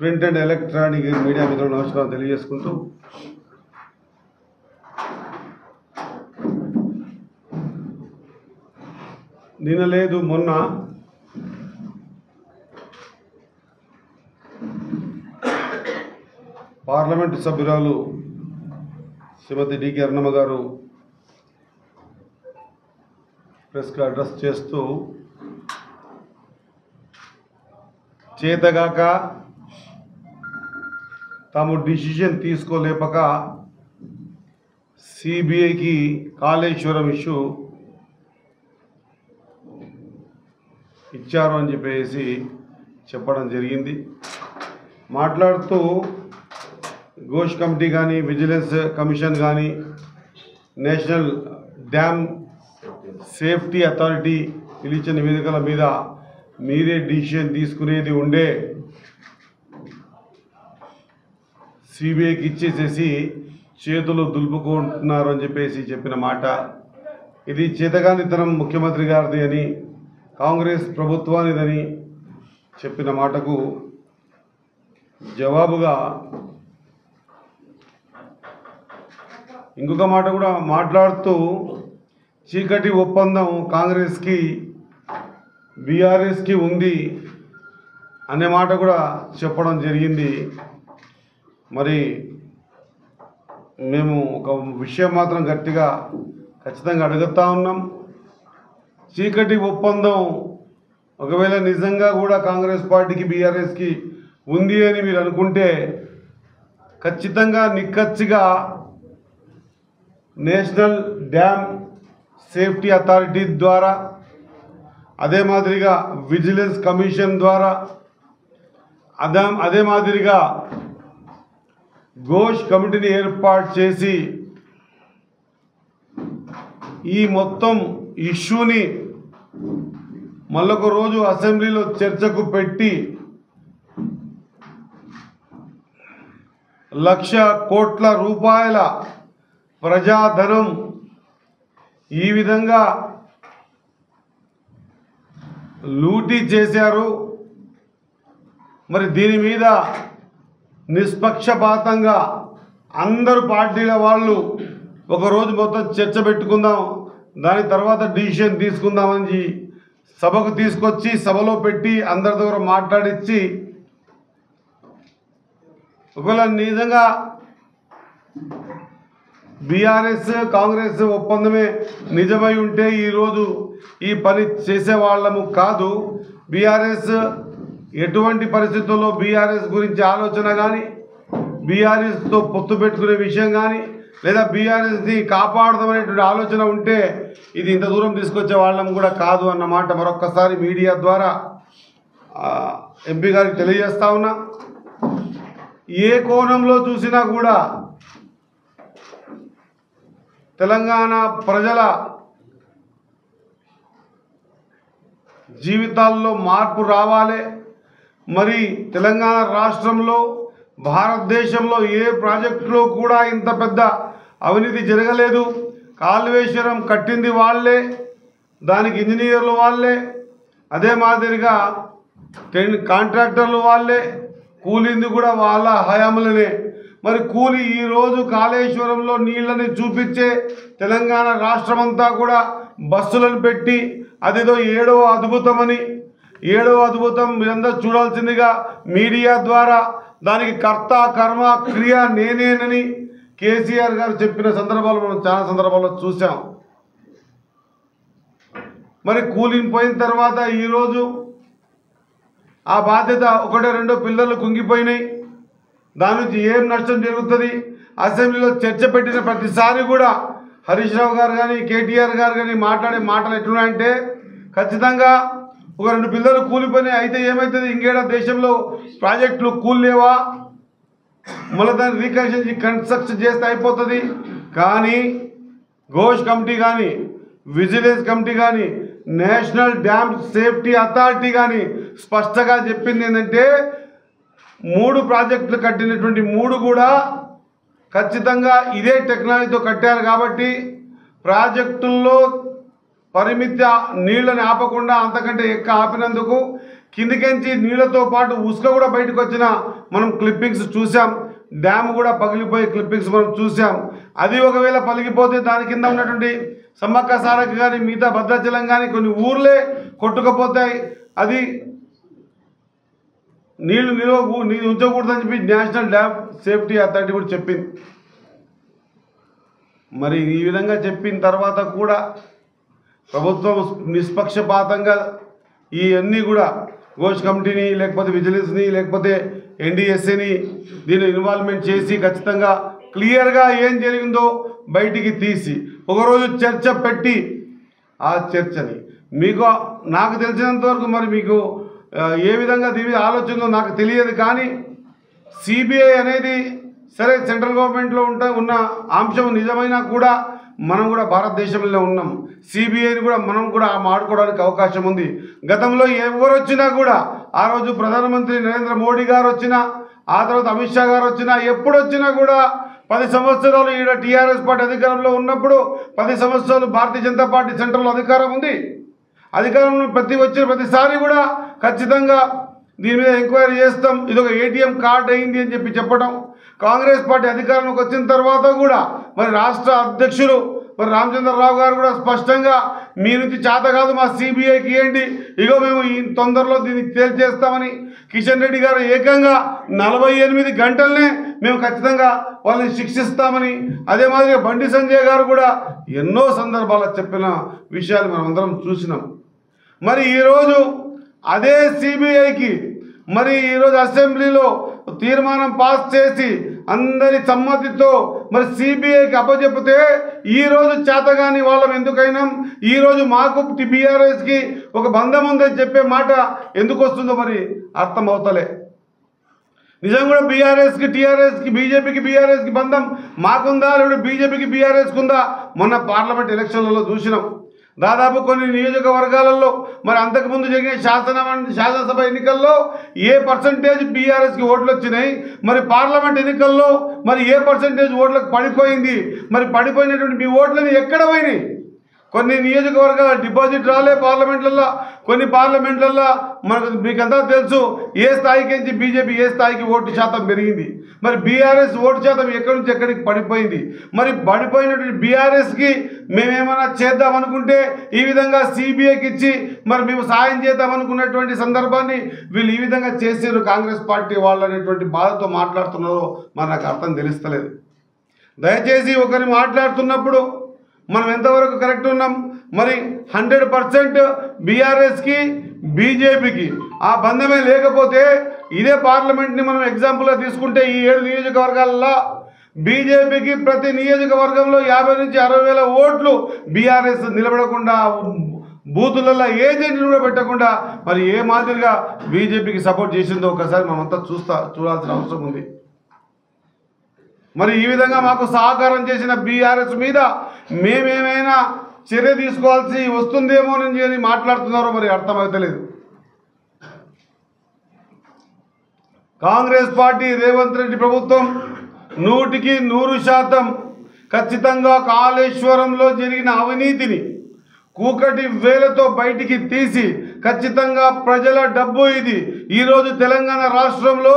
Print and electronic media మిత్రులు నమస్కారం తెలియజేసుకుంటూ నిన్న లేదు మొన్న పార్లమెంటు సభ్యురాలు శ్రీమతి డికే అరుణమ్మ గారు ప్రెస్కి అడ్రస్ చేస్తూ చేతగాక తాము డిసిషన్ తీసుకోలేపక సిబిఐకి కాళేశ్వరం ఇష్యూ ఇచ్చారు అని చెప్పేసి చెప్పడం జరిగింది. మాట్లాడుతూ ఘోష్ కమిటీ కానీ విజిలెన్స్ కమిషన్ కానీ నేషనల్ డ్యామ్ సేఫ్టీ అథారిటీ పిలిచిన నివేదికల మీద మీరే డిసిషన్ తీసుకునేది ఉండే సిబిఐకి ఇచ్చేసేసి చేతులు దులుపుకుంటున్నారు అని చెప్పేసి చెప్పిన మాట ఇది చేతగానితనం ముఖ్యమంత్రి గారిది అని కాంగ్రెస్ ప్రభుత్వానిదని చెప్పిన మాటకు జవాబుగా ఇంకొక మాట కూడా మాట్లాడుతూ చీకటి ఒప్పందం కాంగ్రెస్కి బీఆర్ఎస్కి ఉంది అనే మాట కూడా చెప్పడం జరిగింది. మరి మేము ఒక విషయం మాత్రం గట్టిగా ఖచ్చితంగా అడుగుతా ఉన్నాం. చీకటి ఒప్పందం ఒకవేళ నిజంగా కూడా కాంగ్రెస్ పార్టీకి బీఆర్ఎస్కి ఉంది అని మీరు అనుకుంటే ఖచ్చితంగా నిక్కచ్చిగా నేషనల్ డ్యామ్ సేఫ్టీ అథారిటీ ద్వారా అదే మాదిరిగా విజిలెన్స్ కమిషన్ ద్వారా అదే మాదిరిగా ఘోష్ కమిటీని ఏర్పాటు చేసి ఈ మొత్తం ఇష్యూని మళ్ళొక రోజు అసెంబ్లీలో చర్చకు పెట్టి 1,00,000 కోట్ల రూపాయల ప్రజాధనం ఈ విధంగా లూటీ చేశారు. మరి దీని మీద నిష్పక్షపాతంగా అందరు పార్టీల వాళ్ళు ఒకరోజు మొత్తం చర్చ పెట్టుకుందాం, దాని తర్వాత డిసిషన్ తీసుకుందామని సభకు తీసుకొచ్చి సభలో పెట్టి అందరి దగ్గర మాట్లాడించి ఒకవేళ నిజంగా బీఆర్ఎస్ కాంగ్రెస్ ఒప్పందమే నిజమై ఉంటే ఈరోజు ఈ పని చేసేవాళ్ళము కాదు. బీఆర్ఎస్ ఎటువంటి పరిస్థితుల్లో బీఆర్ఎస్ గురించి ఆలోచన కానీ బీఆర్ఎస్తో పొత్తు పెట్టుకునే విషయం కానీ లేదా బీఆర్ఎస్ని కాపాడదామనేటువంటి ఆలోచన ఉంటే ఇది ఇంత దూరం తీసుకొచ్చే వాళ్ళం కూడా కాదు అన్నమాట మరొక్కసారి మీడియా ద్వారా ఎంపీ గారికి తెలియజేస్తా ఉన్నా. ఏ కోణంలో చూసినా కూడా తెలంగాణ ప్రజల జీవితాల్లో మార్పు రావాలి. మరి తెలంగాణ రాష్ట్రంలో భారతదేశంలో ఏ ప్రాజెక్టులో కూడా ఇంత పెద్ద అవినీతి జరగలేదు. కాళేశ్వరం కట్టింది వాళ్ళే, దానికి ఇంజనీర్లు వాళ్ళే, అదే మాదిరిగా కాంట్రాక్టర్లు వాళ్ళే, కూలింది కూడా వాళ్ళ హయాంలోనే. మరి కూలి ఈరోజు కాళేశ్వరంలో నీళ్ళని చూపించే తెలంగాణ రాష్ట్రమంతా కూడా బస్సులను పెట్టి అదేదో 7వ అద్భుతమని 7వ అద్భుతం మీరందరూ చూడాల్సిందిగా మీడియా ద్వారా దానికి కర్త కర్మ క్రియ నేనేనని కేసీఆర్ గారు చెప్పిన సందర్భాలు మనం చాలా సందర్భాల్లో చూసాం. మరి కూలింగ్ పోయిన తర్వాత ఈరోజు ఆ బాధ్యత 1-2 పిల్లలు కుంగిపోయినాయి. దాని నుంచి ఏం నష్టం జరుగుతుంది? అసెంబ్లీలో చర్చ పెట్టిన ప్రతిసారి కూడా హరీష్ రావు గారు కానీ కేటీఆర్ గారు కానీ మాట్లాడే మాటలు ఎట్లున్నాయంటే ఖచ్చితంగా 1-2 పిల్లలు కూలిపోయినాయి అయితే ఏమవుతుంది? ఇంకేడా దేశంలో ప్రాజెక్టులు కూల్లేవా? మళ్ళీ దాన్ని కన్స్ట్రక్షన్ చేస్తే అయిపోతుంది. కానీ ఘోష్ కమిటీ కానీ విజిలెన్స్ కమిటీ కానీ నేషనల్ డ్యామ్ సేఫ్టీ అథారిటీ కానీ స్పష్టంగా చెప్పింది ఏంటంటే 3 ప్రాజెక్టులు కట్టినటువంటి 3 కూడా ఖచ్చితంగా ఇదే టెక్నాలజీతో కట్టారు కాబట్టి ప్రాజెక్టుల్లో పరిమిత నీళ్ళని ఆపకుండా అంతకంటే ఎక్కువ ఆపినందుకు కిందికించి నీళ్లతో పాటు ఉసుక కూడా బయటకు వచ్చిన మనం క్లిప్పింగ్స్ చూసాం. డ్యామ్ కూడా పగిలిపోయే క్లిప్పింగ్స్ మనం చూసాం. అది ఒకవేళ పలిగిపోతే దాని కింద ఉన్నటువంటి సమ్మక్క సారక్క కానీ మిగతా భద్రాచలం కానీ కొన్ని ఊర్లే కొట్టుకుపోతాయి. అది నీళ్లు ఉంచకూడదని చెప్పి నేషనల్ డ్యామ్ సేఫ్టీ అథారిటీ కూడా చెప్పింది. మరి ఈ విధంగా చెప్పిన తర్వాత కూడా ప్రభుత్వం నిష్పక్షపాతంగా ఇవన్నీ కూడా ఘోష్ కమిటీని లేకపోతే విజిలెన్స్ని లేకపోతే ఎన్డీఎస్ఏని దీన్ని ఇన్వాల్వ్మెంట్ చేసి ఖచ్చితంగా క్లియర్గా ఏం జరిగిందో బయటికి తీసి ఒకరోజు చర్చ పెట్టి ఆ చర్చని నాకు తెలిసినంత వరకు మరి మీకు ఏ విధంగా దీని ఆలోచనలో నాకు తెలియదు. కానీ సిబిఐ అనేది సరే సెంట్రల్ గవర్నమెంట్లో ఉన్న అంశం నిజమైనా కూడా మనం కూడా భారతదేశంలో ఉన్నాం. సిబిఐని కూడా మనం కూడా ఆడుకోవడానికి అవకాశం ఉంది. గతంలో ఎవరు వచ్చినా కూడా ఆ రోజు ప్రధానమంత్రి నరేంద్ర మోడీ గారు వచ్చినా ఆ తర్వాత అమిత్ షా గారు వచ్చినా ఎప్పుడు వచ్చినా కూడా 10 సంవత్సరాలు ఈడ టీఆర్ఎస్ పార్టీ అధికారంలో ఉన్నప్పుడు 10 సంవత్సరాలు భారతీయ జనతా పార్టీ సెంట్రల్లో అధికారం ఉంది. అధికారంలో వచ్చిన ప్రతిసారి కూడా ఖచ్చితంగా దీని మీద ఎంక్వైరీ చేస్తాం, ఇదొక ఏటీఎం కార్డు అయింది అని చెప్పడం. కాంగ్రెస్ పార్టీ అధికారంలోకి వచ్చిన తర్వాత కూడా మరి రాష్ట్ర అధ్యక్షులు మరి రామచంద్రరావు గారు కూడా స్పష్టంగా మీ నుంచి చేత కాదు మా సిబిఐకి ఇవ్వండి, ఇగో మేము ఈ తొందరలో దీన్ని తేల్చేస్తామని కిషన్ రెడ్డి గారు ఏకంగా 48 గంటలనే మేము ఖచ్చితంగా వాళ్ళని శిక్షిస్తామని, అదే మాదిరిగా బండి సంజయ్ గారు కూడా ఎన్నో సందర్భాల్లో చెప్పిన విషయాలు మనం అందరం చూసినాం. మరి ఈరోజు అదే సిబిఐకి మరి ఈరోజు అసెంబ్లీలో తీర్మానం పాస్ చేసి అందరి సమ్మతితో మరి సిబిఐకి అప్పచెప్పితే ఈరోజు చేతగాని వాళ్ళం ఎందుకైనా ఈరోజు మాకు బీఆర్ఎస్కి ఒక బంధం ఉందని చెప్పే మాట ఎందుకు వస్తుందో మరి అర్థమవుతలే. నిజంగా కూడా బీఆర్ఎస్కి టీఆర్ఎస్కి బీజేపీకి బీఆర్ఎస్కి బంధం మాకుందా లేదా బీజేపీకి బీఆర్ఎస్కి ఉందా? మొన్న పార్లమెంట్ ఎలక్షన్లలో చూసినాం. దాదాపు కొన్ని నియోజకవర్గాలలో మరి అంతకుముందు జరిగిన శాసనసభ ఎన్నికల్లో ఏ పర్సంటేజ్ బీఆర్ఎస్కి ఓట్లు వచ్చినాయి, మరి పార్లమెంట్ ఎన్నికల్లో మరి ఏ పర్సంటేజ్ ఓట్లకు పడిపోయింది, మరి పడిపోయినటువంటి మీ ఓట్లని ఎక్కడ పోయినాయి? కొన్ని నియోజకవర్గాల డిపాజిట్ రాలే పార్లమెంట్లలో, కొన్ని పార్లమెంట్లలో మీకంతా తెలుసు ఏ స్థాయికి నుంచి బీజేపీ ఏ స్థాయికి ఓటు శాతం పెరిగింది, మరి బీఆర్ఎస్ ఓటు శాతం ఎక్కడి నుంచి ఎక్కడికి పడిపోయింది. మరి పడిపోయినటువంటి బీఆర్ఎస్కి మేమేమైనా చేద్దామనుకుంటే ఈ విధంగా సిబిఐకి ఇచ్చి మరి మేము సాయం చేద్దామనుకున్నటువంటి సందర్భాన్ని వీళ్ళు ఈ విధంగా చేసారు కాంగ్రెస్ పార్టీ వాళ్ళు అనేటువంటి బాధతో మాట్లాడుతున్నారో మరి నాకు అర్థం తెలుస్తలేదు. దయచేసి ఒకరిని మాట్లాడుతున్నప్పుడు మనం ఎంతవరకు కరెక్ట్ ఉన్నాం? మరి 100% బీఆర్ఎస్కి బీజేపీకి ఆ బంధమే లేకపోతే ఇదే పార్లమెంట్ని మనం ఎగ్జాంపుల్గా తీసుకుంటే ఈ 7 నియోజకవర్గాలలో బీజేపీకి ప్రతి నియోజకవర్గంలో 50 నుంచి 60 వేల ఓట్లు బీఆర్ఎస్ నిలబడకుండా బూతులలో ఏజెంట్లు కూడా పెట్టకుండా మరి ఏ మాదిరిగా బీజేపీకి సపోర్ట్ చేసిందో ఒకసారి మనమంతా చూడాల్సిన అవసరం ఉంది. మరి ఈ విధంగా మాకు సహకారం చేసిన బీఆర్ఎస్ మీద మేమేమైనా చర్య తీసుకోవాల్సి వస్తుందేమోనని మాట్లాడుతున్నారో మరి అర్థమవుతలేదు. కాంగ్రెస్ పార్టీ రేవంత్ రెడ్డి ప్రభుత్వం 100కి 100% ఖచ్చితంగా కాళేశ్వరంలో జరిగిన అవినీతిని కూకటి వేలతో బయటికి తీసి ఖచ్చితంగా ప్రజల డబ్బు ఇది ఈరోజు తెలంగాణ రాష్ట్రంలో